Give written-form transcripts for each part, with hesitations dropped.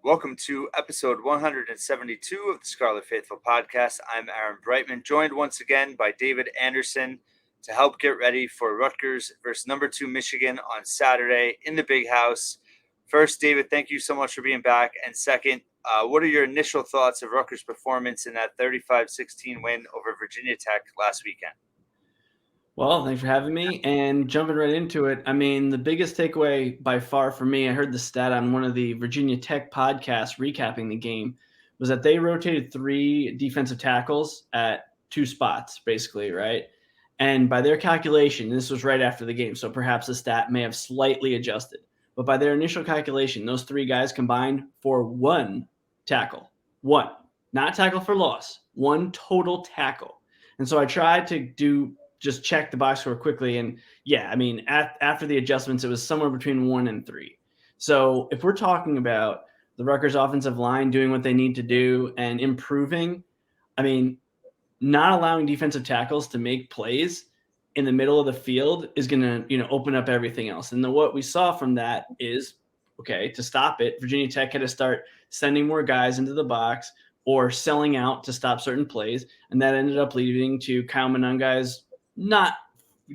Welcome to episode 172 of the Scarlet Faithful podcast. I'm Aaron Brightman, joined once again by David Anderson to help get ready for Rutgers versus number 2 Michigan on Saturday in the Big House. First, David, thank you so much for being back. And second, what are your initial thoughts of Rutgers' performance in that 35-16 win over Virginia Tech last weekend? Well, thanks for having me and jumping right into it. I mean, the biggest takeaway by far for me, I heard the stat on one of the Virginia Tech podcasts recapping the game, was that they rotated 3 defensive tackles at 2 spots, basically, right? And by their calculation, this was right after the game, so perhaps the stat may have slightly adjusted. But by their initial calculation, those 3 guys combined for 1 tackle. 1. Not tackle for loss, 1 total tackle. And so I tried to just check the box score quickly. And yeah, I mean, after the adjustments, it was somewhere between 1 and 3. So if we're talking about the Rutgers offensive line doing what they need to do and improving, I mean, not allowing defensive tackles to make plays in the middle of the field is going to, open up everything else. And what we saw from that is, okay, to stop it, Virginia Tech had to start sending more guys into the box or selling out to stop certain plays. And that ended up leading to Kyle Monanga's not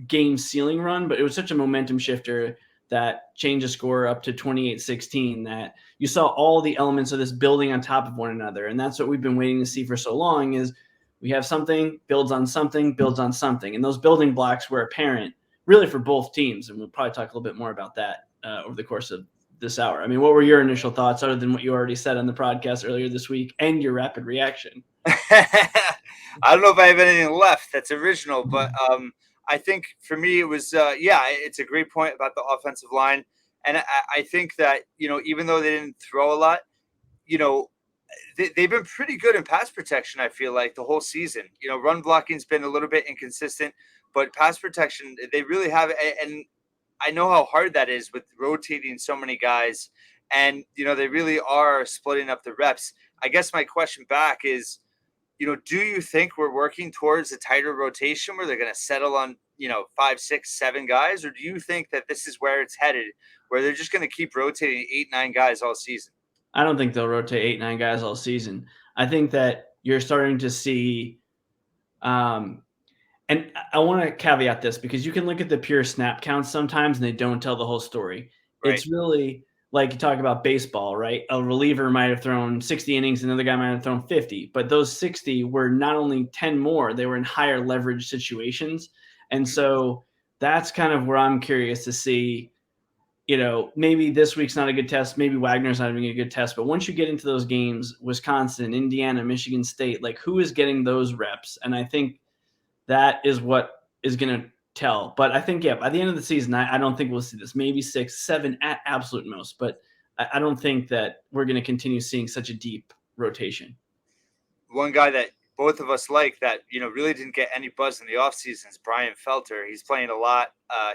game sealing run, but it was such a momentum shifter that changed the score up to 28-16 that you saw all the elements of this building on top of one another. And that's what we've been waiting to see for so long is we have something, builds on something, builds on something. And those building blocks were apparent really for both teams. And we'll probably talk a little bit more about that over the course of this hour. I mean, what were your initial thoughts other than what you already said on the podcast earlier this week and your rapid reaction? I don't know if I have anything left that's original, but I think for me it was it's a great point about the offensive line, and I think that even though they didn't throw a lot, you know they've been pretty good in pass protection. I feel like the whole season, run blocking's been a little bit inconsistent, but pass protection they really have, and I know how hard that is with rotating so many guys, and they really are splitting up the reps. I guess my question back is do you think we're working towards a tighter rotation where they're going to settle on, 5, 6, 7 guys? Or do you think that this is where it's headed, where they're just going to keep rotating 8, 9 guys all season? I don't think they'll rotate 8, 9 guys all season. I think that you're starting to see, and I want to caveat this because you can look at the pure snap counts sometimes and they don't tell the whole story. Right. It's really like you talk about baseball, right? A reliever might have thrown 60 innings, another guy might have thrown 50, but those 60 were not only 10 more, they were in higher leverage situations. And so that's kind of where I'm curious to see, maybe this week's not a good test. Maybe Wagner's not having a good test. But once you get into those games, Wisconsin, Indiana, Michigan State, like who is getting those reps? And I think that is what is going to tell. But I think, by the end of the season, I don't think we'll see this. Maybe 6, 7 at absolute most. But I don't think that we're going to continue seeing such a deep rotation. One guy that both of us like that, really didn't get any buzz in the offseason is Brian Felter. He's playing a lot.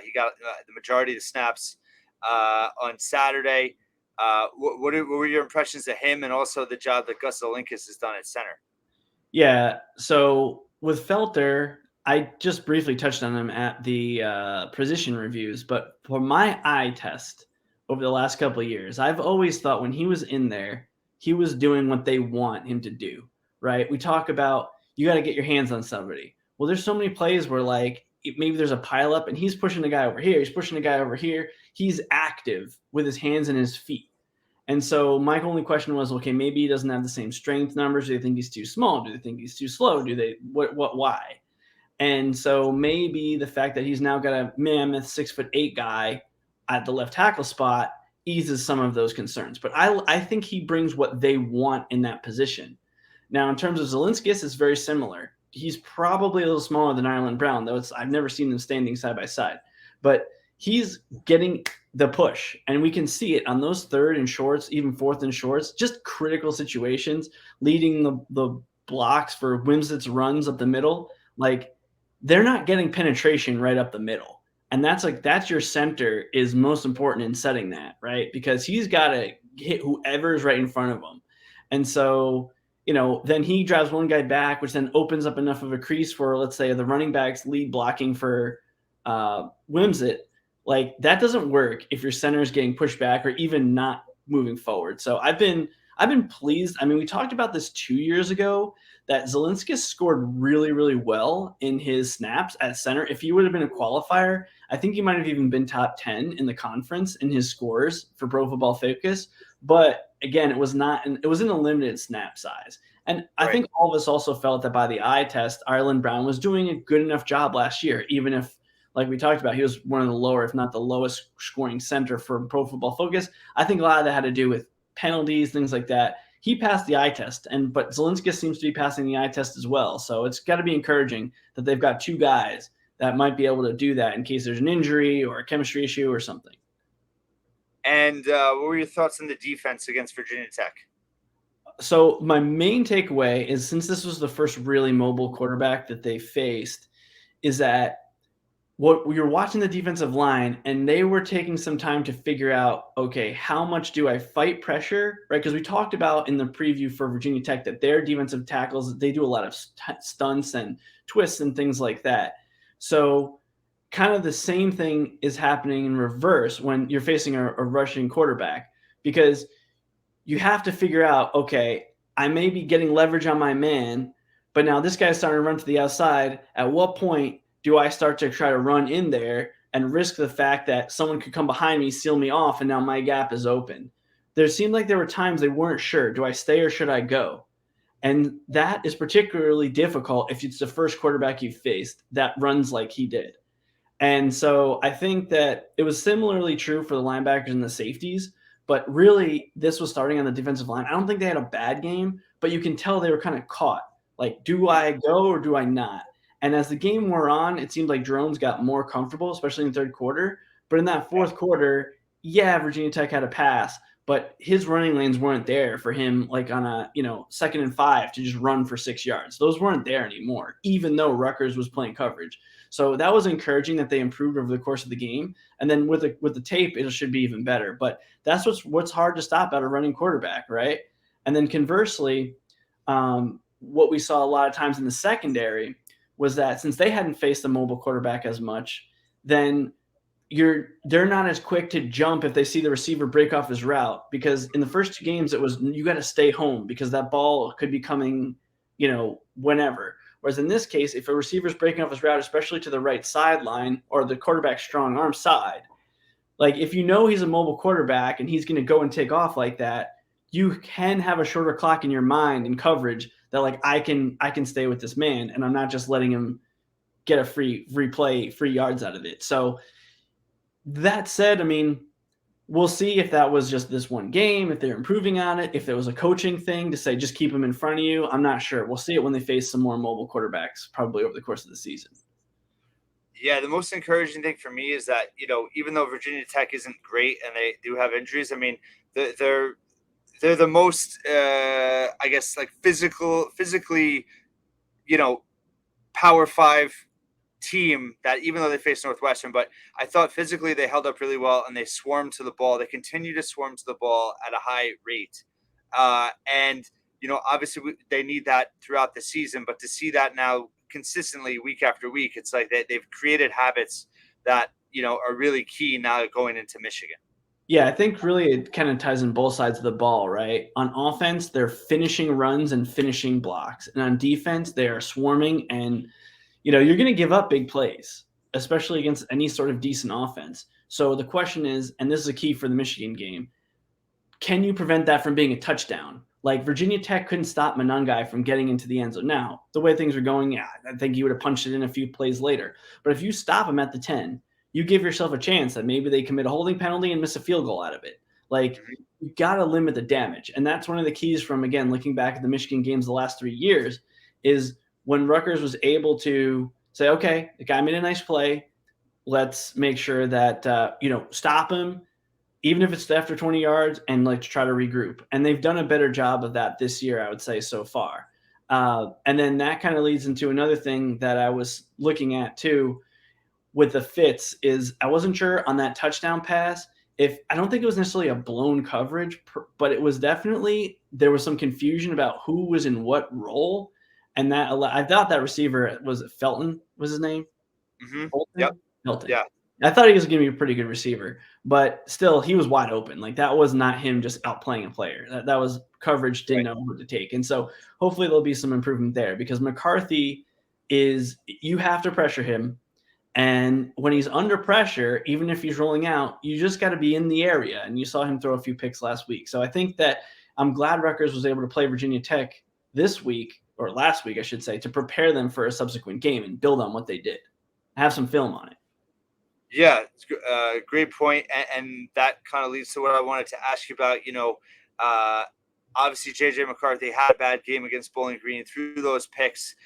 He got the majority of the snaps on Saturday. What were your impressions of him and also the job that Gus Olinkas has done at center? Yeah. So with Felter, I just briefly touched on him at the position reviews, but for my eye test over the last couple of years, I've always thought when he was in there, he was doing what they want him to do, right? We talk about you got to get your hands on somebody. Well, there's so many plays where maybe there's a pile up and he's pushing the guy over here, he's pushing the guy over here. He's active with his hands and his feet. And so my only question was, okay, maybe he doesn't have the same strength numbers. Do they think he's too small? Do they think he's too slow? Do they why? And so maybe the fact that he's now got a mammoth 6'8" guy at the left tackle spot eases some of those concerns. But I think he brings what they want in that position. Now, in terms of Zelinskis, it's very similar. He's probably a little smaller than Ireland Brown, though I've never seen them standing side by side. But he's getting the push, and we can see it on those third and shorts, even fourth and shorts, just critical situations, leading the blocks for Wimsatt's runs up the middle. Like, they're not getting penetration right up the middle. And that's your center is most important in setting that, right? Because he's got to hit whoever's right in front of him. And so, then he drives one guy back, which then opens up enough of a crease for, let's say, the running back's lead blocking for Wimsatt. Like, that doesn't work if your center is getting pushed back or even not moving forward. So I've been I've been pleased. I mean, we talked about this 2 years ago that Zelinski scored really, really well in his snaps at center. If he would have been a qualifier, I think he might have even been top 10 in the conference in his scores for Pro Football Focus. But again, it was not, it was in a limited snap size. And I Right. think all of us also felt that by the eye test, Ireland Brown was doing a good enough job last year, even if, like we talked about, he was one of the lower, if not the lowest scoring center for Pro Football Focus. I think a lot of that had to do with penalties, things like that. He passed the eye test, but Zelinski seems to be passing the eye test as well. So it's got to be encouraging that they've got two guys that might be able to do that in case there's an injury or a chemistry issue or something. And what were your thoughts on the defense against Virginia Tech? So my main takeaway is, since this was the first really mobile quarterback that they faced, is that what you're watching the defensive line, and they were taking some time to figure out, okay, how much do I fight pressure, right? Because we talked about in the preview for Virginia Tech that their defensive tackles, they do a lot of stunts and twists and things like that. So kind of the same thing is happening in reverse when you're facing a rushing quarterback, because you have to figure out, okay, I may be getting leverage on my man, but now this guy's starting to run to the outside. At what point do I start to try to run in there and risk the fact that someone could come behind me, seal me off, and now my gap is open? There seemed like there were times they weren't sure. Do I stay or should I go? And that is particularly difficult if it's the first quarterback you faced that runs like he did. And so I think that it was similarly true for the linebackers and the safeties, but really this was starting on the defensive line. I don't think they had a bad game, but you can tell they were kind of caught. Like, do I go or do I not? And as the game wore on, it seemed like drones got more comfortable, especially in the third quarter. But in that fourth quarter, yeah, Virginia Tech had a pass, but his running lanes weren't there for him, like on a 2nd and 5 to just run for 6 yards. Those weren't there anymore, even though Rutgers was playing coverage. So that was encouraging that they improved over the course of the game. And then with the tape, it should be even better. But that's what's hard to stop at a running quarterback, right? And then conversely, what we saw a lot of times in the secondary was that since they hadn't faced a mobile quarterback as much, then they're not as quick to jump if they see the receiver break off his route, because in the first two games it was, you got to stay home because that ball could be coming, whenever. Whereas in this case, if a receiver's breaking off his route, especially to the right sideline or the quarterback's strong arm side, like if you know he's a mobile quarterback and he's going to go and take off like that, you can have a shorter clock in your mind and coverage that, like, I can stay with this man and I'm not just letting him get a free play, free yards out of it. So that said, I mean, we'll see if that was just this one game, if they're improving on it, if there was a coaching thing to say just keep them in front of you. I'm not sure. We'll see it when they face some more mobile quarterbacks, probably over the course of the season. Yeah, the most encouraging thing for me is that, even though Virginia Tech isn't great and they do have injuries, I mean, they're the most, I guess, like physically, Power Five team that, even though they faced Northwestern, but I thought physically they held up really well and they swarmed to the ball. They continue to swarm to the ball at a high rate. And, obviously they need that throughout the season, but to see that now consistently week after week, it's like they've created habits that, are really key now going into Michigan. Yeah, I think really it kind of ties in both sides of the ball, right? On offense, they're finishing runs and finishing blocks. And on defense, they are swarming, and you're going to give up big plays, especially against any sort of decent offense. So the question is, and this is a key for the Michigan game, can you prevent that from being a touchdown? Like Virginia Tech couldn't stop Monangai from getting into the end zone. Now, the way things are going, yeah, I think he would have punched it in a few plays later. But if you stop him at the 10, you give yourself a chance that maybe they commit a holding penalty and miss a field goal out of it. Like, you got to limit the damage. And that's one of the keys from, again, looking back at the Michigan games the last 3 years, is when Rutgers was able to say, okay, the guy made a nice play. Let's make sure that, stop him, even if it's after 20 yards, and like to try to regroup. And they've done a better job of that this year, I would say, so far. And then that kind of leads into another thing that I was looking at too with the fits, is I wasn't sure on that touchdown pass. I don't think it was necessarily a blown coverage, but it was definitely, there was some confusion about who was in what role. And that I thought that receiver was Felton was his name. Mm-hmm. Yep. Bolton? Felton. Yeah. I thought he was going to be a pretty good receiver, but still, he was wide open. Like that was not him just outplaying a player. That was coverage didn't Right. know what to take, and so hopefully there'll be some improvement there because McCarthy is you have to pressure him, and when he's under pressure, even if he's rolling out, you just got to be in the area. And you saw him throw a few picks last week. So I think that I'm glad Rutgers was able to play Virginia Tech this week or last week, I should say, to prepare them for a subsequent game and build on what they did. Have some film on it. Yeah, it's great point, and that kind of leads to what I wanted to ask you about. Uh, obviously JJ McCarthy had a bad game against Bowling Green, threw those picks.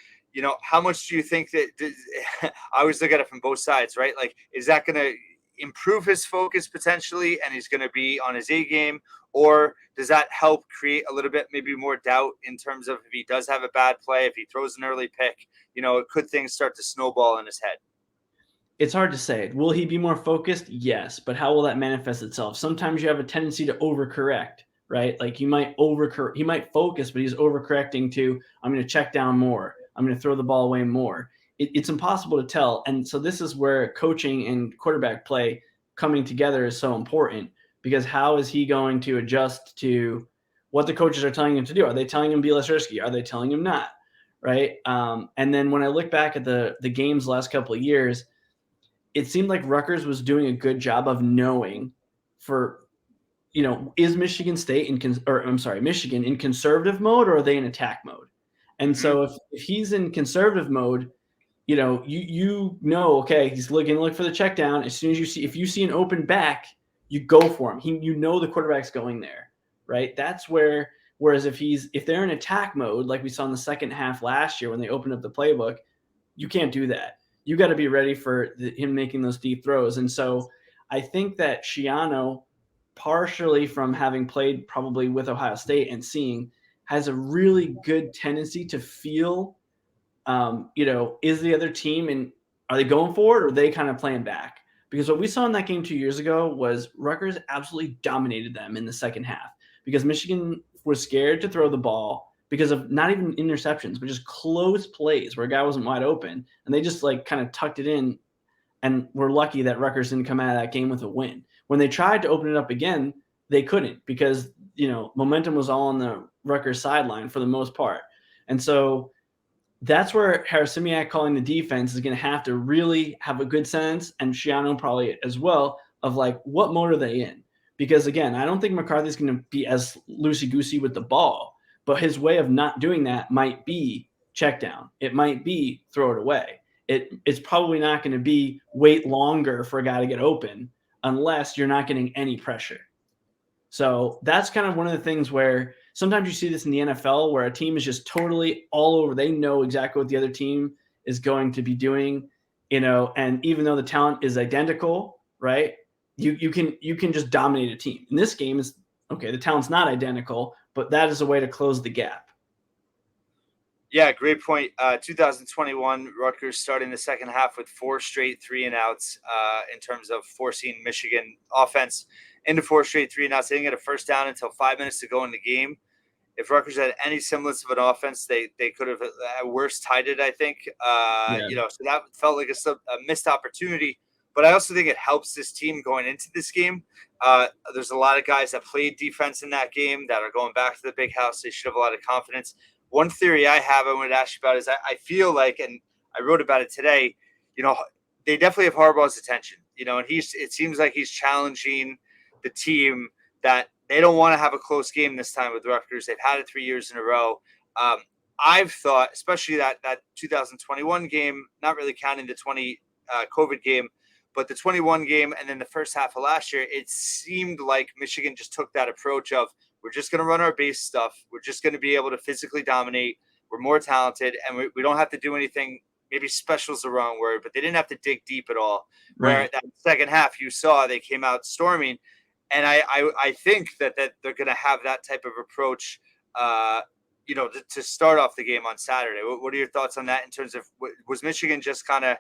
How much do you think that? I always look at it from both sides, right? Like, is that going to improve his focus potentially, and he's going to be on his A game, or does that help create a little bit maybe more doubt in terms of if he does have a bad play, if he throws an early pick, could things start to snowball in his head? It's hard to say. Will he be more focused? Yes, but how will that manifest itself? Sometimes you have a tendency to overcorrect, right? Like you might he might focus, but he's overcorrecting to I'm going to check down more. I'm going to throw the ball away more. It's impossible to tell, and so this is where coaching and quarterback play coming together is so important because how is he going to adjust to what the coaches are telling him to do? Are they telling him be less risky? Are they telling him not? Right? And then when I look back at the games the last couple of years, it seemed like Rutgers was doing a good job of knowing for is Michigan State Michigan in conservative mode or are they in attack mode? And Mm-hmm. so if he's in conservative mode, okay, he's looking look for the check down. As soon as if you see an open back, you go for him. The quarterback's going there, right? That's where. Whereas if they're in attack mode, like we saw in the second half last year when they opened up the playbook, you can't do that. You got to be ready for him making those deep throws. And so I think that Shiano, partially from having played probably with Ohio State and seeing, has a really good tendency to feel, is the other team and are they going for it or are they kind of playing back? Because what we saw in that game 2 years ago was Rutgers absolutely dominated them in the second half because Michigan was scared to throw the ball because of not even interceptions, but just close plays where a guy wasn't wide open. And they just like kind of tucked it in and were lucky that Rutgers didn't come out of that game with a win. When they tried to open it up again, they couldn't because, momentum was all on the Rutgers sideline for the most part. And so that's where Harasimiak calling the defense is going to have to really have a good sense, and Shiano probably as well, of like what mode are they in? Because again, I don't think McCarthy's going to be as loosey goosey with the ball, but his way of not doing that might be check down. It might be throw it away. It's probably not going to be wait longer for a guy to get open unless you're not getting any pressure. So that's kind of one of the things where sometimes you see this in the NFL where a team is just totally all over. They know exactly what the other team is going to be doing, and even though the talent is identical, right? You can just dominate a team. In this game is okay, the talent's not identical, but that is a way to close the gap. Yeah, great point. 2021, Rutgers starting the second half with 4 straight 3-and-outs in terms of forcing Michigan offense into 4 straight 3-and-outs. They didn't get a first down until 5 minutes to go in the game. If Rutgers had any semblance of an offense, they could have at worst tied it, I think. Yeah. So that felt like a missed opportunity. But I also think it helps this team going into this game. There's a lot of guys that played defense in that game that are going back to the big house. They should have a lot of confidence. One theory I have I wanted to ask you about is I feel like, and I wrote about it today, they definitely have Harbaugh's attention, and it seems like he's challenging the team that they don't want to have a close game this time with Rutgers. They've had it 3 years in a row. Um, I've thought, especially that 2021 game, not really counting the 20 COVID game, but the 21 game and then the first half of last year, it seemed like Michigan just took that approach of we're just going to run our base stuff. We're just going to be able to physically dominate. We're more talented, and we don't have to do anything. Maybe special is the wrong word, but they didn't have to dig deep at all. Where Right. that second half, you saw they came out storming, and I think that they're going to have that type of approach, to start off the game on Saturday. What are your thoughts on that in terms of was Michigan just kind of,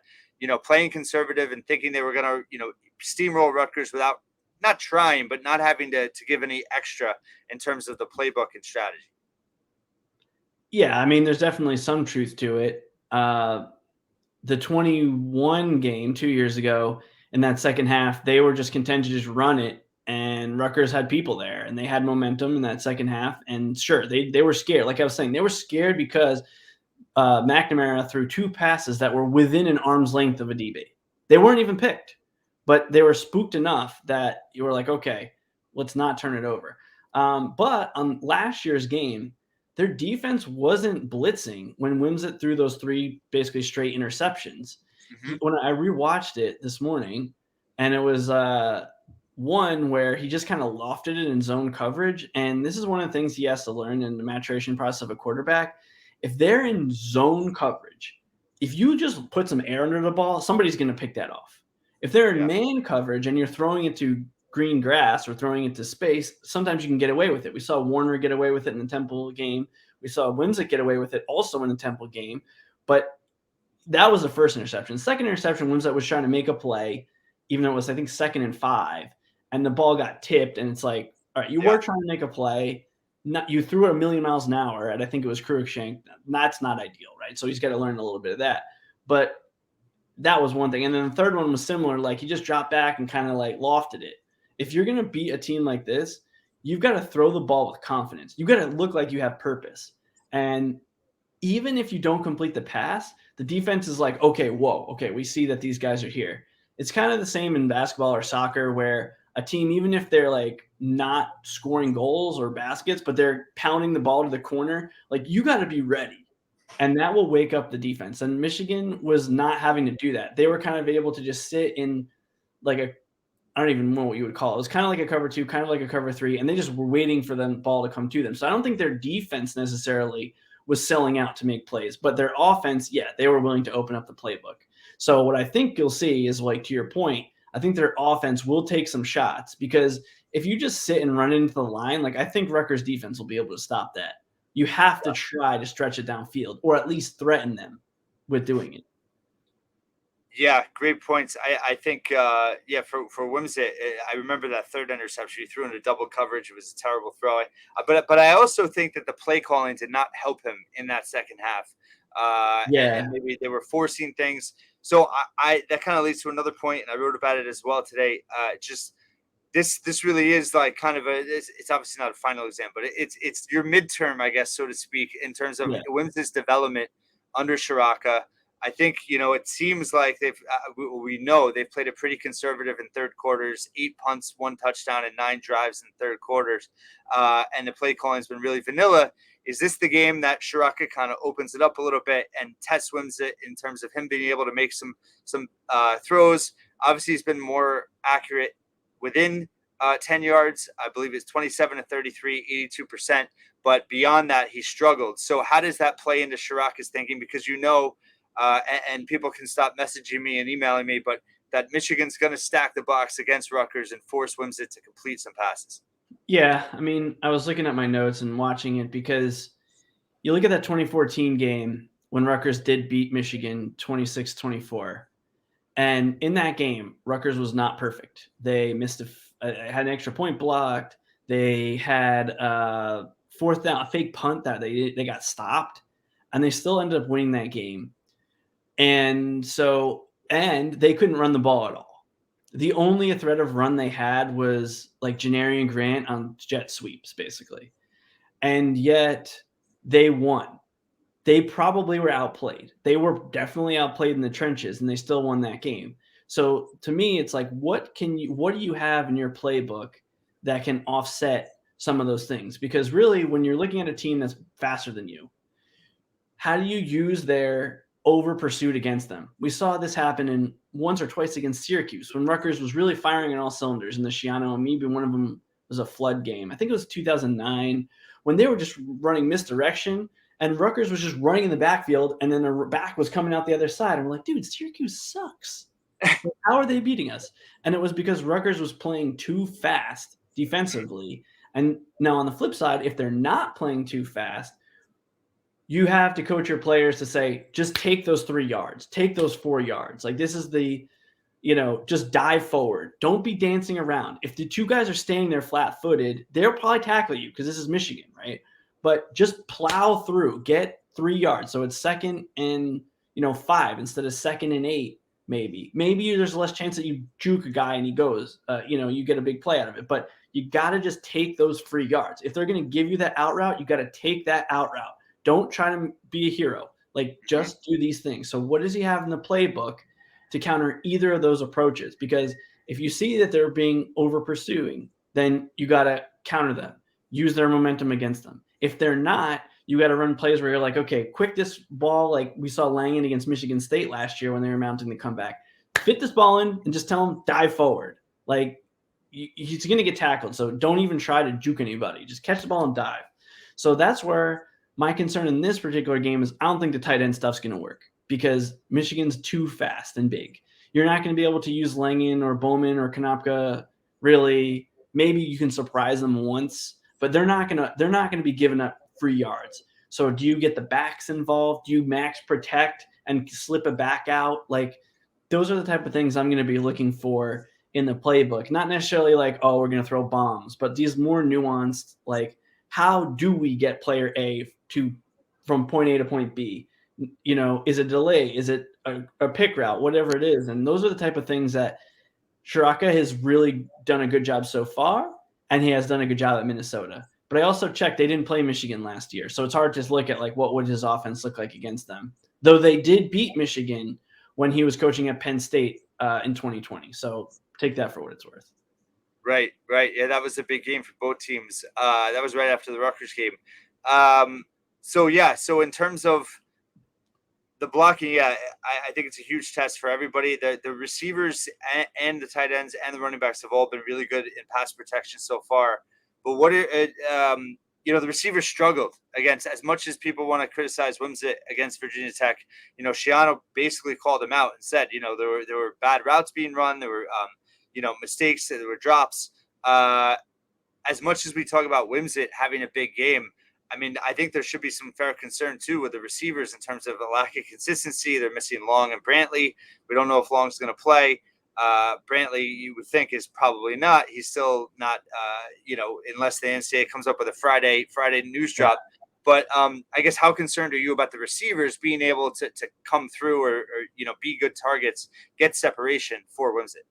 playing conservative and thinking they were going to, steamroll Rutgers without not trying, but not having to give any extra in terms of the playbook and strategy? Yeah, I mean, there's definitely some truth to it. The 21 game 2 years ago in that second half, they were just content to just run it. And Rutgers had people there, and they had momentum in that second half. And sure, they were scared. Like I was saying, they were scared because McNamara threw 2 passes that were within an arm's length of a DB. They weren't even picked, but they were spooked enough that you were like, okay, let's not turn it over. But on last year's game, their defense wasn't blitzing when Wimsatt threw those 3 basically straight interceptions. Hmm. When I rewatched it this morning, and it was one where he just kind of lofted it in zone coverage. And this is one of the things he has to learn in the maturation process of a quarterback. If they're in zone coverage, if you just put some air under the ball, somebody's going to pick that off. If they're in Yeah. man coverage and you're throwing it to green grass or throwing it to space, sometimes you can get away with it. We saw Warner get away with it in the Temple game. We saw Wimsatt get away with it also in the Temple game. But that was the first interception. Second interception, Wimsatt was trying to make a play, even though it was, I think, 2nd and 5, and the ball got tipped. And it's like, all right, you Yeah. were trying to make a play. Not, you threw it a million miles an hour, and I think it was Cruikshank. That's not ideal, right? So he's got to learn a little bit of that. But that was one thing. And then the third one was similar. Like, he just dropped back and kind of like lofted it. If you're going to beat a team like this, you've got to throw the ball with confidence. You've got to look like you have purpose. And even if you don't complete the pass, the defense is like, okay, whoa, okay, we see that these guys are here. It's kind of the same in basketball or soccer where a team, even if they're like not scoring goals or baskets, but they're pounding the ball to the corner, like you got to be ready. And that will wake up the defense. And Michigan was not having to do that. They were kind of able to just sit in like a, I don't even know what you would call it. It was kind of like a cover 2, kind of like a cover 3, and they just were waiting for the ball to come to them. So I don't think their defense necessarily was selling out to make plays, but their offense, yeah, they were willing to open up the playbook. So what I think you'll see is, like, to your point, I think their offense will take some shots because if you just sit and run into the line, like I think Rutgers defense will be able to stop that. You have to try to stretch it downfield or at least threaten them with doing it. Yeah, great points. I think yeah, for Wimsatt, I remember that third interception he threw into double coverage. It was a terrible throw. But I also think that the play calling did not help him in that second half. And Yeah. maybe they were forcing things. So I that kind of leads to another point, and I wrote about it as well today. Just this really is like kind of it's obviously not a final exam, but it's your midterm, I guess, so to speak, in terms of Yeah. Wimsatt's development under Shiraka. I think it seems like we know they've played a pretty conservative in third quarters, 8 punts, 1 touchdown, and 9 drives in third quarters, and the play calling has been really vanilla. Is this the game that Shiraka kind of opens it up a little bit and tests Wimsatt in terms of him being able to make some throws? Obviously, he's been more accurate within 10 yards. I believe it's 27 to 33, 82%. But beyond that, he struggled. So how does that play into Shiraka's thinking? Because and people can stop messaging me and emailing me, but that Michigan's going to stack the box against Rutgers and force Wimsatt to complete some passes. Yeah. I mean, I was looking at my notes and watching it because you look at that 2014 game when Rutgers did beat Michigan 26-24. And in that game, Rutgers was not perfect. They had an extra point blocked. They had a fourth down, a fake punt that they got stopped, and they still ended up winning that game. And they couldn't run the ball at all. The only threat of run they had was like Janarian Grant on jet sweeps, basically. And yet they won. They probably were outplayed. They were definitely outplayed in the trenches, and they still won that game. So to me, it's like, what do you have in your playbook that can offset some of those things? Because really, when you're looking at a team that's faster than you, how do you use their over pursuit against them? We saw this happen in once or twice against Syracuse when Rutgers was really firing on all cylinders in the Shiano, and maybe one of them was a flood game. I think it was 2009 when they were just running misdirection and Rutgers was just running in the backfield, and then the back was coming out the other side. And we're like, dude, Syracuse sucks. How are they beating us? And it was because Rutgers was playing too fast defensively. And now on the flip side, if they're not playing too fast, you have to coach your players to say, just take those 3 yards, take those 4 yards. Like this is just dive forward. Don't be dancing around. If the 2 guys are staying there flat footed, they'll probably tackle you because this is Michigan, right? But just plow through, get 3 yards. So it's 2nd and 5 instead of 2nd and 8. Maybe there's less chance that you juke a guy and he goes, you get a big play out of it. But you got to just take those free yards. If they're going to give you that out route, you got to take that out route. Don't try to be a hero. Like, Mhm. just do these things. So what does he have in the playbook to counter either of those approaches? Because if you see that they're being over pursuing, then you got to counter them, use their momentum against them. If they're not, you got to run plays where you're like, okay, quick this ball, like we saw Langan against Michigan State last year when they were mounting the comeback. Fit this ball in and just tell him dive forward. Like, he's going to get tackled, so don't even try to juke anybody. Just catch the ball and dive. So that's where my concern in this particular game is I don't think the tight end stuff's going to work because Michigan's too fast and big. You're not going to be able to use Langan or Bowman or Konopka really. Maybe you can surprise them once, but they're not gonna be giving up free yards. So do you get the backs involved? Do you max protect and slip a back out? Like, those are the type of things I'm going to be looking for in the playbook. Not necessarily like, oh, we're going to throw bombs, but these more nuanced, like, how do we get player A to from point A to point B? Is it delay? Is it a pick route? Whatever it is. And those are the type of things that Shiraka has really done a good job so far, and he has done a good job at Minnesota. But I also checked they didn't play Michigan last year, so it's hard to look at like what would his offense look like against them. Though they did beat Michigan when he was coaching at Penn State in 2020. So take that for what it's worth. Right, right. Yeah, that was a big game for both teams. That was right after the Rutgers game. So in terms of the blocking, yeah, I think it's a huge test for everybody. The receivers and the tight ends and the running backs have all been really good in pass protection so far. But the receivers struggled against, as much as people want to criticize Wimsatt against Virginia Tech. Shiano basically called him out and said, there were bad routes being run, there were mistakes, there were drops. As much as we talk about Wimsatt having a big game, I mean, I think there should be some fair concern too with the receivers in terms of a lack of consistency. They're missing Long and Brantley. We don't know if Long's going to play. Brantley, you would think, is probably not. He's still not, unless the NCAA comes up with a Friday news drop. But I guess how concerned are you about the receivers being able to come through or be good targets, get separation for Wimsatt?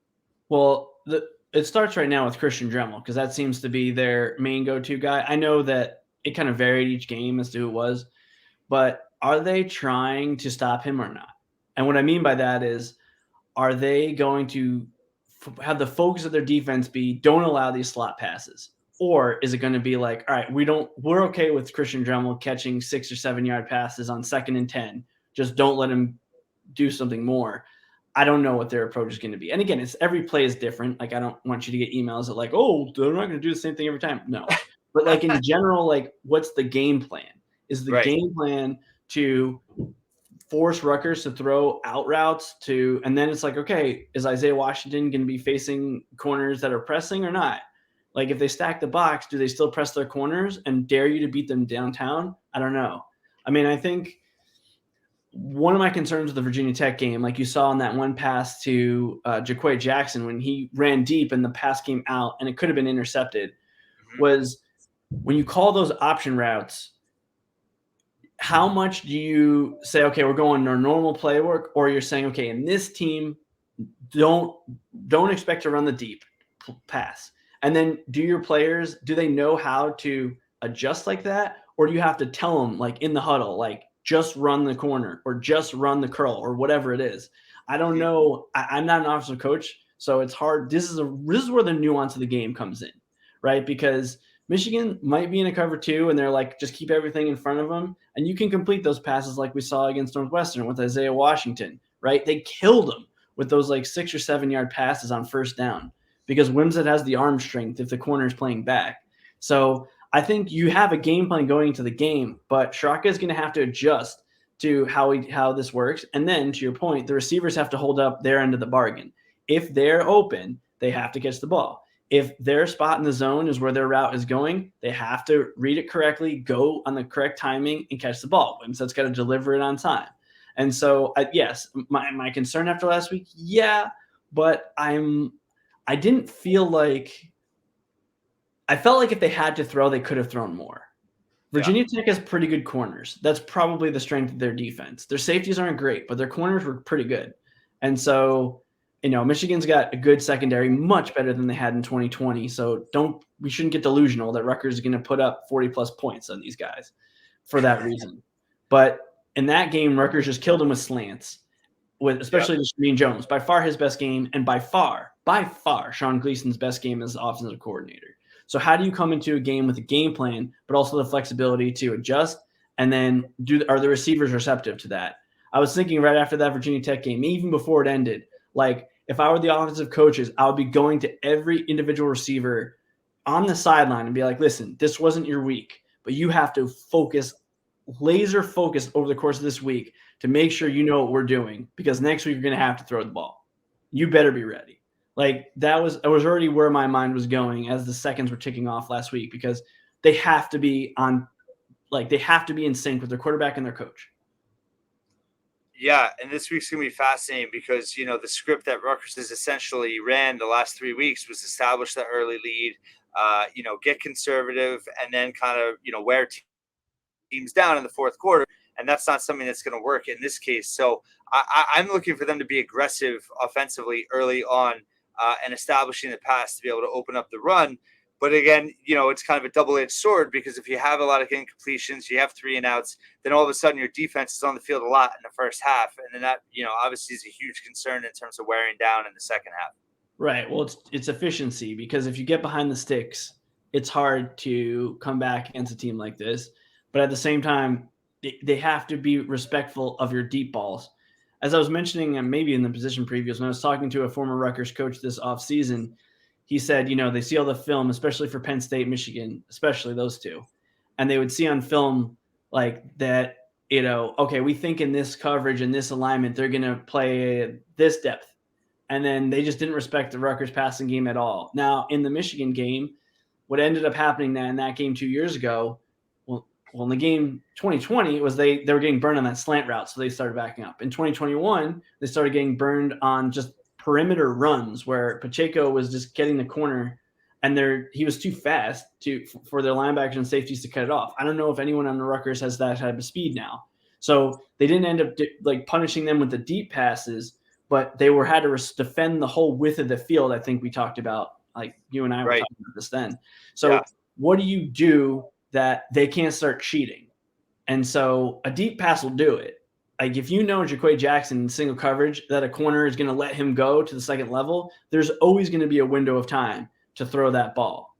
Well, it starts right now with Christian Dremel because that seems to be their main go-to guy. I know that it kind of varied each game as to who it was, but are they trying to stop him or not? And what I mean by that is, are they going to have the focus of their defense be don't allow these slot passes? Or is it going to be like, all right, we're okay with Christian Dremel catching 6 or 7 yard passes on 2nd and 10. Just don't let him do something more. I don't know what their approach is going to be. And again, every play is different. Like, I don't want you to get emails that like, oh, they're not going to do the same thing every time. No. But like in general, like, what's the game plan? Is the Right. game plan to force Rutgers to throw out routes and then it's like, okay, is Isaiah Washington going to be facing corners that are pressing or not? Like, if they stack the box, do they still press their corners and dare you to beat them downtown? I don't know. I mean, I think one of my concerns with the Virginia Tech game, like you saw in that one pass to Jaquay Jackson when he ran deep and the pass came out and it could have been intercepted, was when you call those option routes, how much do you say, okay, we're going our normal play work, or you're saying, okay, in this team, don't expect to run the deep pass. And then do they know how to adjust like that? Or do you have to tell them, like in the huddle, like just run the corner or just run the curl or whatever it is? I don't know. I'm not an offensive coach, so it's hard. This is where the nuance of the game comes in, right? Because Michigan might be in a cover 2 and they're like, just keep everything in front of them. And you can complete those passes like we saw against Northwestern with Isaiah Washington, right? They killed them with those like 6 or 7 yard passes on first down because Wimsatt has the arm strength if the corner is playing back. So I think you have a game plan going into the game, but Shiraka is going to have to adjust to how this works. And then, to your point, the receivers have to hold up their end of the bargain. If they're open, they have to catch the ball. If their spot in the zone is where their route is going, they have to read it correctly, go on the correct timing, and catch the ball. Wimsatt's got to deliver it on time. And so, yes, my concern after last week, yeah, but I didn't feel like – I felt like if they had to throw, they could have thrown more. Virginia Tech has pretty good corners. That's probably the strength of their defense. Their safeties aren't great, but their corners were pretty good. And so, Michigan's got a good secondary, much better than they had in 2020. So we shouldn't get delusional that Rutgers is going to put up 40 plus points on these guys for that reason. But in that game, Rutgers just killed them with slants, with especially the Shameen Jones, by far his best game, and by far, Sean Gleason's best game as offensive coordinator. So how do you come into a game with a game plan, but also the flexibility to adjust? And then are the receivers receptive to that? I was thinking right after that Virginia Tech game, even before it ended, like if I were the offensive coaches, I would be going to every individual receiver on the sideline and be like, listen, this wasn't your week, but you have to laser focus over the course of this week to make sure you know what we're doing, because next week you're going to have to throw the ball. You better be ready. Like I was already where my mind was going as the seconds were ticking off last week, because they have to be in sync with their quarterback and their coach. Yeah, and this week's gonna be fascinating because the script that Rutgers has essentially ran the last 3 weeks was establish that early lead, get conservative, and then kind of wear teams down in the fourth quarter, and that's not something that's going to work in this case. So I'm looking for them to be aggressive offensively early on, and establishing the pass to be able to open up the run. But again, it's kind of a double-edged sword, because if you have a lot of incompletions, you have 3-and-outs, then all of a sudden your defense is on the field a lot in the first half, and then that obviously is a huge concern in terms of wearing down in the second half. Right. Well, it's efficiency, because if you get behind the sticks, it's hard to come back against a team like this. But at the same time, they have to be respectful of your deep balls. As I was mentioning, and maybe in the position previews, when I was talking to a former Rutgers coach this offseason, he said, they see all the film, especially for Penn State, Michigan, especially those two, and they would see on film like that, okay, we think in this coverage and this alignment, they're going to play this depth. And then they just didn't respect the Rutgers passing game at all. Now, in the Michigan game, what ended up happening in that game 2 years ago, well, in the game 2020, it was they were getting burned on that slant route, so they started backing up. In 2021, they started getting burned on just perimeter runs where Pacheco was just getting the corner, and he was too fast for their linebackers and safeties to cut it off. I don't know if anyone on the Rutgers has that type of speed now. So they didn't end up punishing them with the deep passes, but they had to defend the whole width of the field. I think we talked about, like you and I were talking about this then. So what do you do that they can't start cheating? And so a deep pass will do it. Like if Jaquay Jackson in single coverage that a corner is going to let him go to the second level, there's always going to be a window of time to throw that ball.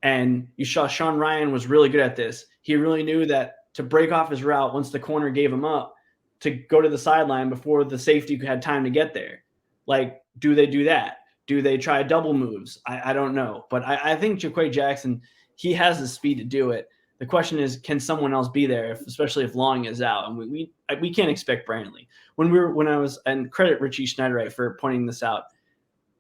And you saw Sean Ryan was really good at this. He really knew that to break off his route once the corner gave him up, to go to the sideline before the safety had time to get there. Like, do they do that? Do they try double moves? I don't know. But I think Jaquay Jackson, he has the speed to do it. The question is, can someone else be there, especially if Long is out? And we can't expect Brantley. And credit Richie Schneiderite for pointing this out,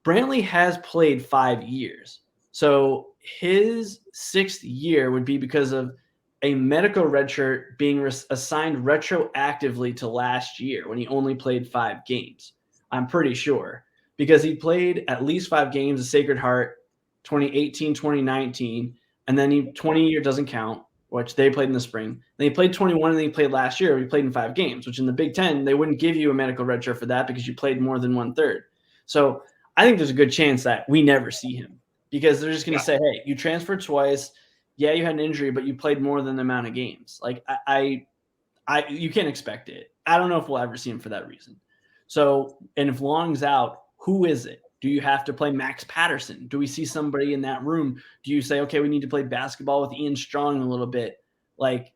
Brantley has played 5 years. So his 6th year would be because of a medical redshirt being assigned retroactively to last year when he only played 5 games. I'm pretty sure, because he played at least 5 games at Sacred Heart, 2018, 2019, and then 20 year doesn't count, which they played in the spring. Then he played 21, and then he played last year. He played in 5 games, which in the Big Ten, they wouldn't give you a medical redshirt for that because you played more than 1/3. So I think there's a good chance that we never see him, because they're just going to say, hey, you transferred twice. Yeah, you had an injury, but you played more than the amount of games. Like you can't expect it. I don't know if we'll ever see him for that reason. So, and if Long's out, who is it? Do you have to play Max Patterson? Do we see somebody in that room? Do you say, okay, we need to play basketball with Ian Strong a little bit? Like,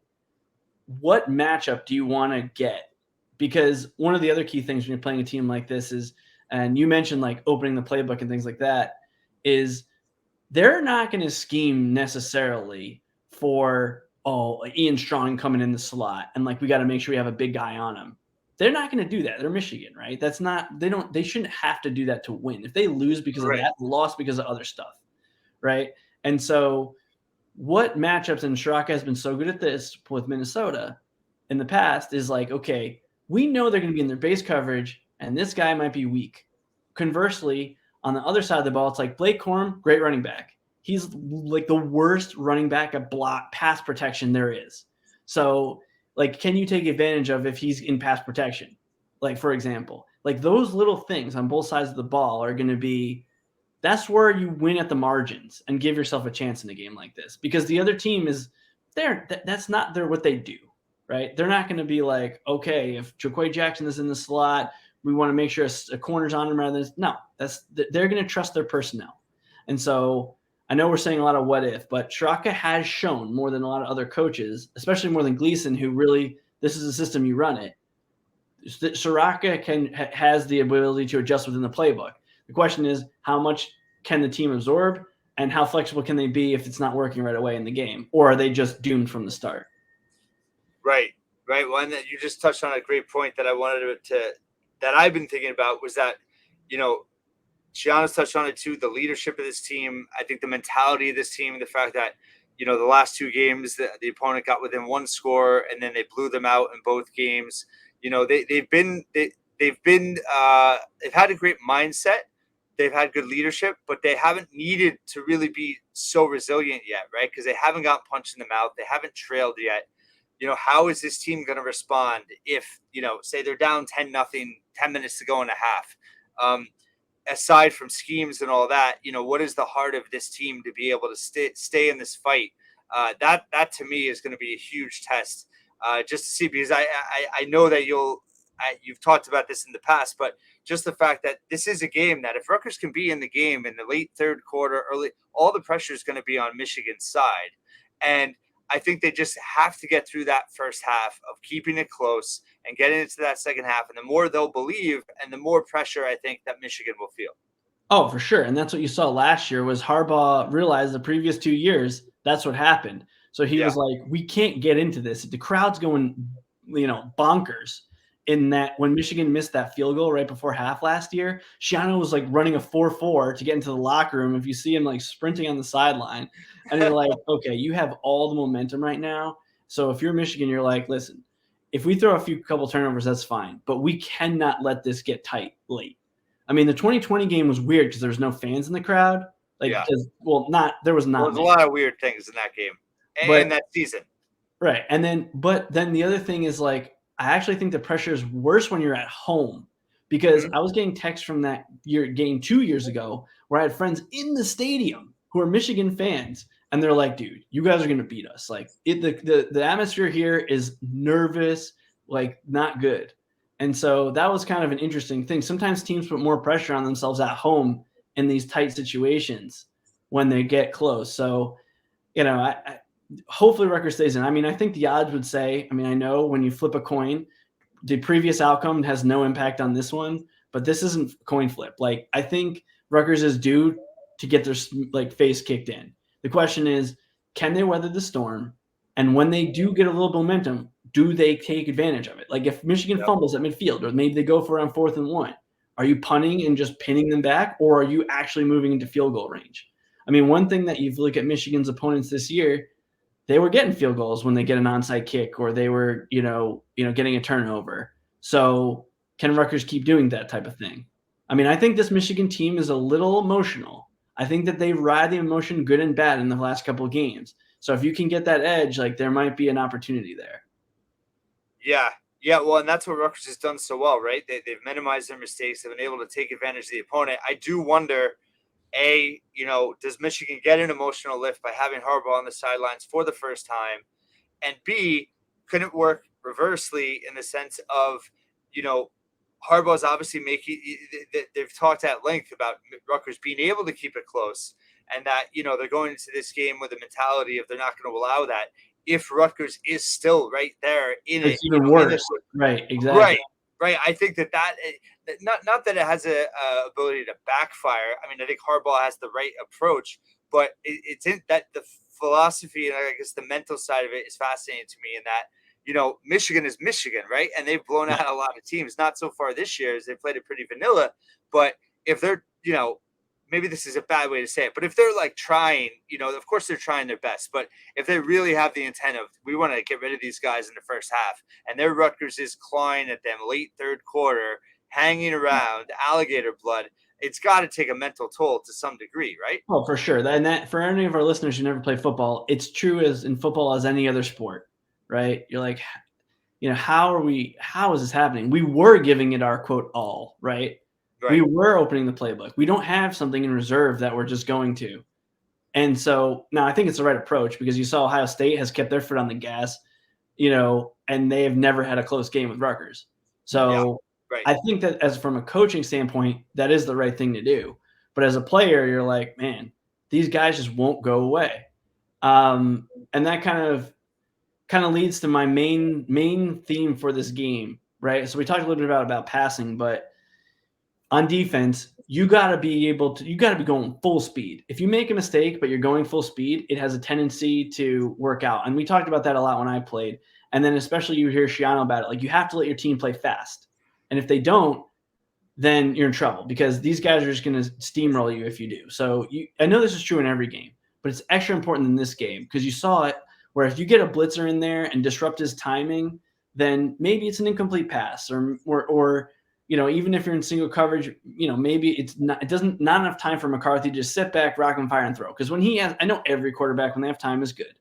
what matchup do you want to get? Because one of the other key things when you're playing a team like this is, and you mentioned like opening the playbook and things like that, is they're not going to scheme necessarily for, Ian Strong coming in the slot and like we got to make sure we have a big guy on him. They're not going to do that. They're Michigan, right? They shouldn't have to do that to win. If they lose because of that, lost because of other stuff, right? And so what matchups, and Shiraka has been so good at this with Minnesota in the past, is like, okay, we know they're going to be in their base coverage and this guy might be weak. Conversely, on the other side of the ball, it's like Blake Corum, great running back. He's like the worst running back at block pass protection there is. So, like, can you take advantage of if he's in pass protection? Like, for example, Like those little things on both sides of the ball are going to be that's where you win at the margins and give yourself a chance in a game like this because the other team is that's not what they do, right? They're not going to be like, okay, if Jaquay Jackson is in the slot, we want to make sure a corner's on him rather than no. They're going to trust their personnel, and so I know we're saying a lot of what if, but Straka has shown more than a lot of other coaches, especially more than Gleason, who really this is a system you run it. Soraka has the ability to adjust within the playbook. The question is, how much can the team absorb, and how flexible can they be if it's not working right away in the game, or are they just doomed from the start? Right, right. Well, and you just touched on a great point that I wanted to that I've been thinking about was that, you know, Giannis touched on it too. The leadership of this team, I think the mentality of this team, the fact that the last two games the opponent got within one score and then they blew them out in both games. They've had a great mindset. They've had good leadership, but they haven't needed to really be so resilient yet, right? Because they haven't got punched in the mouth. They haven't trailed yet. How is this team going to respond if, say they're down 10-0, 10 minutes to go in a half? Aside from schemes and all that, what is the heart of this team to be able to stay in this fight? That to me is going to be a huge test, just to see, because I know that you've talked about this in the past, but just the fact that this is a game that if Rutgers can be in the game in the late third quarter, early, all the pressure is going to be on Michigan's side, and I think they just have to get through that first half of keeping it close and getting into that second half. And the more they'll believe and the more pressure I think that Michigan will feel. Oh, for sure. And that's what you saw last year was Harbaugh realized the previous 2 years, that's what happened. So he Yeah. was like, we can't get into this. The crowd's going, bonkers in that when Michigan missed that field goal right before half last year, Shiano was like running a 4-4 to get into the locker room. If you see him like sprinting on the sideline and you're like, okay, you have all the momentum right now. So if you're Michigan, you're like, listen, if we throw a couple turnovers, that's fine, but we cannot let this get tight late. I mean, the 2020 game was weird because there was no fans in the crowd. Yeah. There was Well, not there's a many. lot of weird things in that game and But that season. right. But then the other thing is like, I actually think the pressure is worse when you're at home because Mm-hmm. I was getting texts from that game 2 years ago where I had friends in the stadium who are Michigan fans. And they're like, dude, you guys are going to beat us. Like the atmosphere here is nervous, like not good. And so that was kind of an interesting thing. Sometimes teams put more pressure on themselves at home in these tight situations when they get close. So, hopefully Rutgers stays in. I mean, I think the odds would say, I know when you flip a coin, the previous outcome has no impact on this one, but this isn't coin flip. Like, I think Rutgers is due to get their face kicked in. The question is, can they weather the storm? And when they do get a little momentum, do they take advantage of it? Like if Michigan fumbles at midfield, or maybe they go for around 4th and 1, are you punting and just pinning them back, or are you actually moving into field goal range? I mean, one thing that you look at Michigan's opponents this year, they were getting field goals when they get an onside kick or they were, getting a turnover. So can Rutgers keep doing that type of thing? I mean, I think this Michigan team is a little emotional. I think that they ride the emotion good and bad in the last couple of games. So if you can get that edge, like there might be an opportunity there. Yeah. Yeah. Well, and that's what Rutgers has done so well, right? They've minimized their mistakes. They've been able to take advantage of the opponent. I do wonder, does Michigan get an emotional lift by having Harbaugh on the sidelines for the first time? And B, could it work reversely in the sense of, Harbaugh's obviously they've talked at length about Rutgers being able to keep it close and that, they're going into this game with the mentality of they're not going to allow that. If Rutgers is still right there in it, It's even in worse. this, Right. Exactly. right, right. I think that not that it has a ability to backfire. I mean, I think Harbaugh has the right approach, but it's in that the philosophy and I guess the mental side of it is fascinating to me in that, Michigan is Michigan, right? And they've blown Yeah. out a lot of teams, not so far this year as they played it pretty vanilla. But if they're, maybe this is a bad way to say it, but if they're like trying, of course they're trying their best. But if they really have the intent of, we want to get rid of these guys in the first half, and their Rutgers is clawing at them late third quarter, hanging around, alligator blood, it's got to take a mental toll to some degree, right? Oh, for sure. And that for any of our listeners who never play football, it's true as in football as any other sport, right? You're like, how is this happening? We were giving it our quote all, right? We Right. were opening the playbook. We don't have something in reserve that we're just going to. And so now I think it's the right approach because you saw Ohio State has kept their foot on the gas, and they have never had a close game with Rutgers. Yeah. So Right. I think that as from a coaching standpoint, that is the right thing to do. But as a player, you're like, man, these guys just won't go away. And that kind of leads to my main theme for this game, right? So we talked a little bit about passing, but on defense, you got to be going full speed. If you make a mistake but you're going full speed, it has a tendency to work out. And we talked about that a lot when I played. And then especially you hear Shiano about it, like you have to let your team play fast. And if they don't, then you're in trouble because these guys are just going to steamroll you if you do. So I know this is true in every game, but it's extra important in this game because you saw it where if you get a blitzer in there and disrupt his timing, then maybe it's an incomplete pass or even if you're in single coverage, maybe it doesn't not enough time for McCarthy to just sit back, rock and fire and throw. Because when he has, I know every quarterback when they have time is good,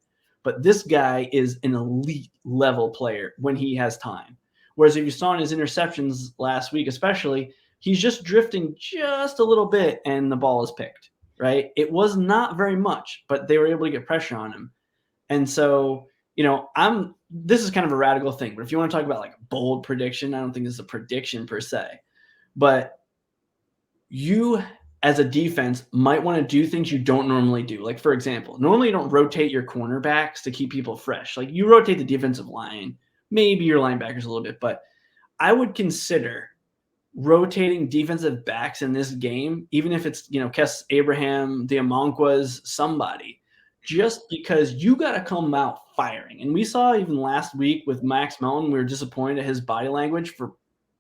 but this guy is an elite level player when he has time. Whereas if you saw in his interceptions last week, especially, he's just drifting just a little bit and the ball is picked, right? It was not very much, but they were able to get pressure on him. And so, this is kind of a radical thing, but if you want to talk about like a bold prediction, I don't think this is a prediction per se, but you as a defense might want to do things you don't normally do. Like, for example, normally you don't rotate your cornerbacks to keep people fresh. Like, you rotate the defensive line, maybe your linebackers a little bit, but I would consider rotating defensive backs in this game, even if it's, Kes Abraham, the Amonquas, somebody, just because you got to come out firing. And we saw even last week with Max Melton, we were disappointed at his body language for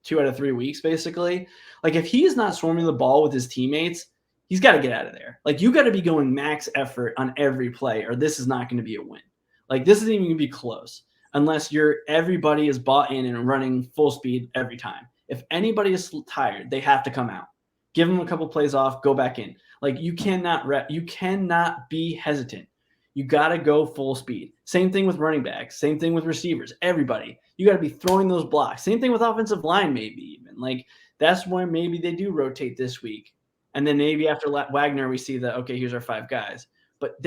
2 out of 3 weeks, basically. Like, if he's not swarming the ball with his teammates, he's got to get out of there. Like, you got to be going max effort on every play, or this is not going to be a win. Like, this isn't even going to be close unless everybody is bought in and running full speed every time. If anybody is tired, they have to come out. Give them a couple plays off, go back in. Like, you cannot be hesitant. You got to go full speed. Same thing with running backs. Same thing with receivers. Everybody, you got to be throwing those blocks. Same thing with offensive line, maybe even. Like, that's why maybe they do rotate this week, and then maybe after Wagner, we see that okay, here's our 5 guys. But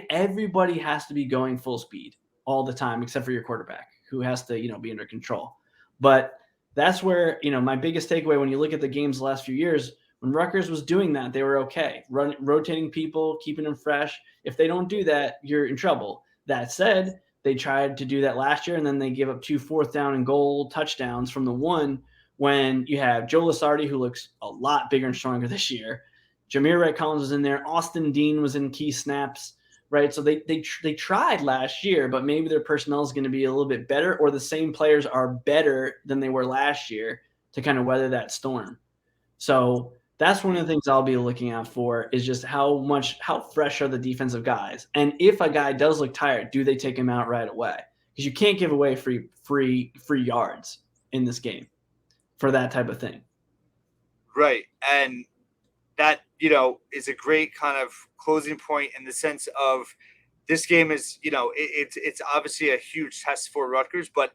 everybody has to be going full speed all the time, except for your quarterback, who has to be under control. But that's where my biggest takeaway when you look at the games the last few years. When Rutgers was doing that, they were okay. Rotating people, keeping them fresh. If they don't do that, you're in trouble. That said, they tried to do that last year, and then they gave up 2 4th-down and goal touchdowns from the one when you have Joe Lasardi, who looks a lot bigger and stronger this year. Jameer Wright Collins was in there. Austin Dean was in key snaps, right? So they tried last year, but maybe their personnel is going to be a little bit better, or the same players are better than they were last year to kind of weather that storm. So that's one of the things I'll be looking out for is just how fresh are the defensive guys, and if a guy does look tired, do they take him out right away? Because you can't give away free yards in this game for that type of thing. Right. And that, is a great kind of closing point in the sense of this game is, it's obviously a huge test for Rutgers, but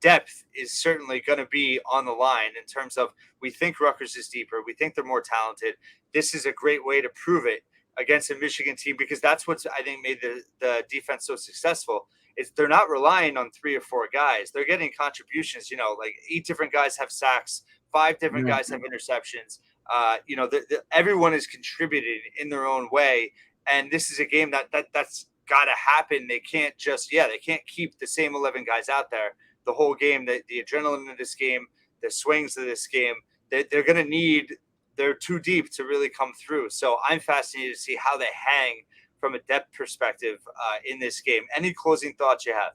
depth is certainly going to be on the line in terms of we think Rutgers is deeper. We think they're more talented. This is a great way to prove it against a Michigan team because that's what's, I think, made the defense so successful. Is they're not relying on 3 or 4 guys. They're getting contributions, like 8 different guys have sacks, 5 different Right. guys have interceptions. Everyone is contributing in their own way. And this is a game that's got to happen. They can't they can't keep the same 11 guys out there the whole game, the adrenaline of this game, the swings of this game, they're going to need, they're too deep to really come through. So I'm fascinated to see how they hang from a depth perspective in this game. Any closing thoughts you have?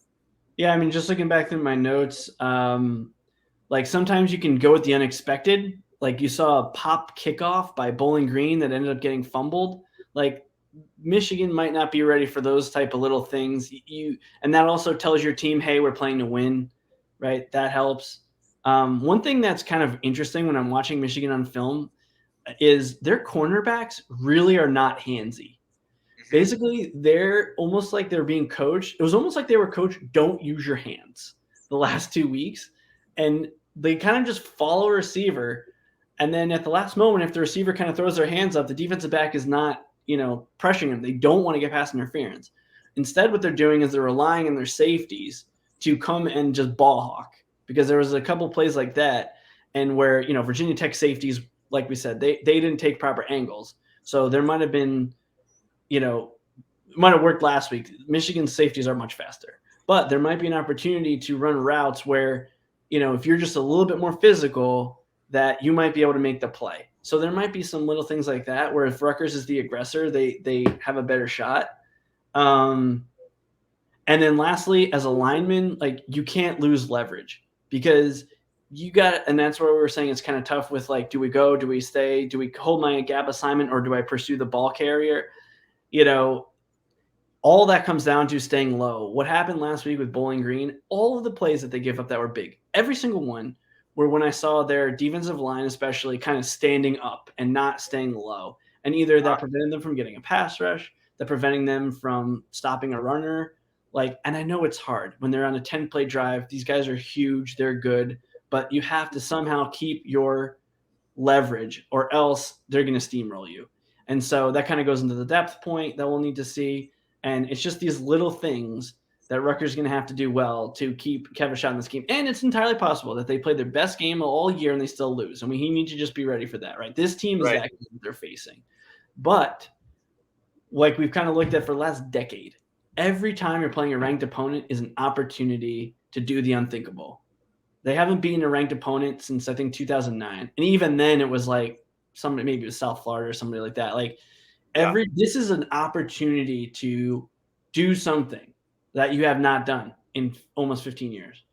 Yeah, I mean, just looking back through my notes, like sometimes you can go with the unexpected. Like you saw a pop kickoff by Bowling Green that ended up getting fumbled. Like Michigan might not be ready for those type of little things. And that also tells your team, hey, we're playing to win, right? That helps. One thing that's kind of interesting when I'm watching Michigan on film is their cornerbacks really are not handsy. Mm-hmm. Basically, they're almost like they're being coached. It was almost like they were coached, don't use your hands. the last 2 weeks, and they kind of just follow a receiver. And then at the last moment, if the receiver kind of throws their hands up, the defensive back is not, pressuring them. They don't want to get pass interference. Instead, what they're doing is they're relying on their safeties to come and just ball hawk, because there was a couple plays like that, and where Virginia Tech safeties, like we said, they didn't take proper angles, so there might have been, it might have worked last week. Michigan's safeties are much faster, but there might be an opportunity to run routes where, if you're just a little bit more physical, that you might be able to make the play. So there might be some little things like that where if Rutgers is the aggressor, they have a better shot. Um, and then lastly, as a lineman, like, you can't lose leverage, because and that's where we were saying it's kind of tough with, like, do we go, do we stay, do we hold my gap assignment, or do I pursue the ball carrier? You know, all that comes down to staying low. What happened last week with Bowling Green, all of the plays that they give up that were big, every single one, were when I saw their defensive line, especially, kind of standing up and not staying low. And either that prevented them from getting a pass rush, that preventing them from stopping a runner. And I know it's hard when they're on a 10-play drive. These guys are huge, they're good, but you have to somehow keep your leverage, or else they're going to steamroll you. And so that kind of goes into the depth point that we'll need to see. And it's just these little things that Rutgers is going to have to do well to keep Kevin Schott in this game. And it's entirely possible that they play their best game all year and they still lose. I mean, he needs to just be ready for that, right? This team is that good they're facing. But like we've kind of looked at for the last decade, every time you're playing a ranked opponent is an opportunity to do the unthinkable. They haven't beaten a ranked opponent since, I think, 2009. And even then it was like somebody, maybe it was South Florida or somebody like that. This is an opportunity to do something that you have not done in almost 15 years.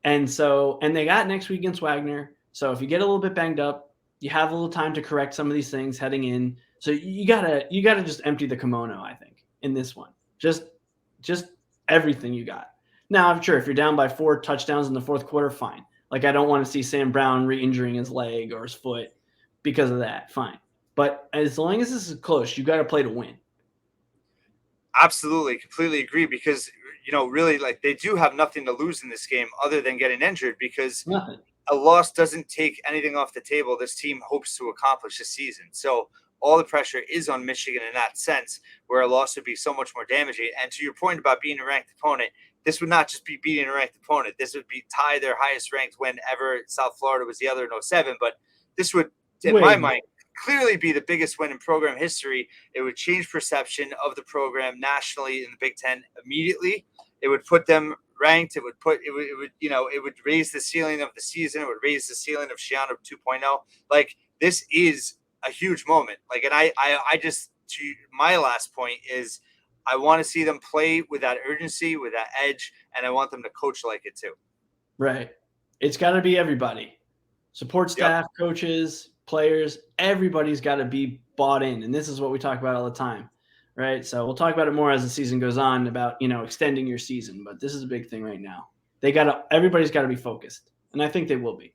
And they got next week against Wagner. So if you get a little bit banged up, you have a little time to correct some of these things heading in. So you gotta just empty the kimono, I think, in this one. Just everything you got. Now, I'm sure if you're down by 4 touchdowns in the fourth quarter, fine. Like, I don't want to see Sam Brown re-injuring his leg or his foot because of that. Fine. But as long as this is close, you got to play to win. Absolutely, completely agree, because really, like, they do have nothing to lose in this game other than getting injured, because Nothing. a loss doesn't take anything off the table this team hopes to accomplish this season. So all the pressure is on Michigan in that sense, where a loss would be so much more damaging. And to your point about being a ranked opponent, this would not just be beating a ranked opponent. This would be tie their highest ranked whenever South Florida was the other in 07. But this would, in my mind, clearly be the biggest win in program history. It would change perception of the program nationally in the Big Ten immediately. It would put them ranked. It would raise the ceiling of the season. It would raise the ceiling of Shiano 2.0. Like, this is a huge moment. Like, and I just, to my last point is, I want to see them play with that urgency, with that edge, and I want them to coach like it too. Right. It's got to be everybody. Support staff, coaches, players, everybody's got to be bought in. And this is what we talk about all the time, right? So we'll talk about it more as the season goes on about, extending your season. But this is a big thing right now. Everybody's got to be focused. And I think they will be.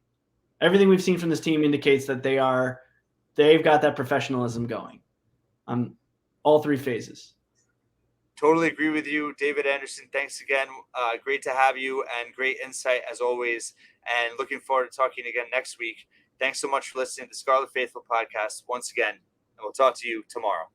Everything we've seen from this team indicates that they've got that professionalism going on all 3 phases. Totally agree with you, David Anderson. Thanks again. Great to have you, and great insight as always. And looking forward to talking again next week. Thanks so much for listening to the Scarlet Faithful podcast once again, and we'll talk to you tomorrow.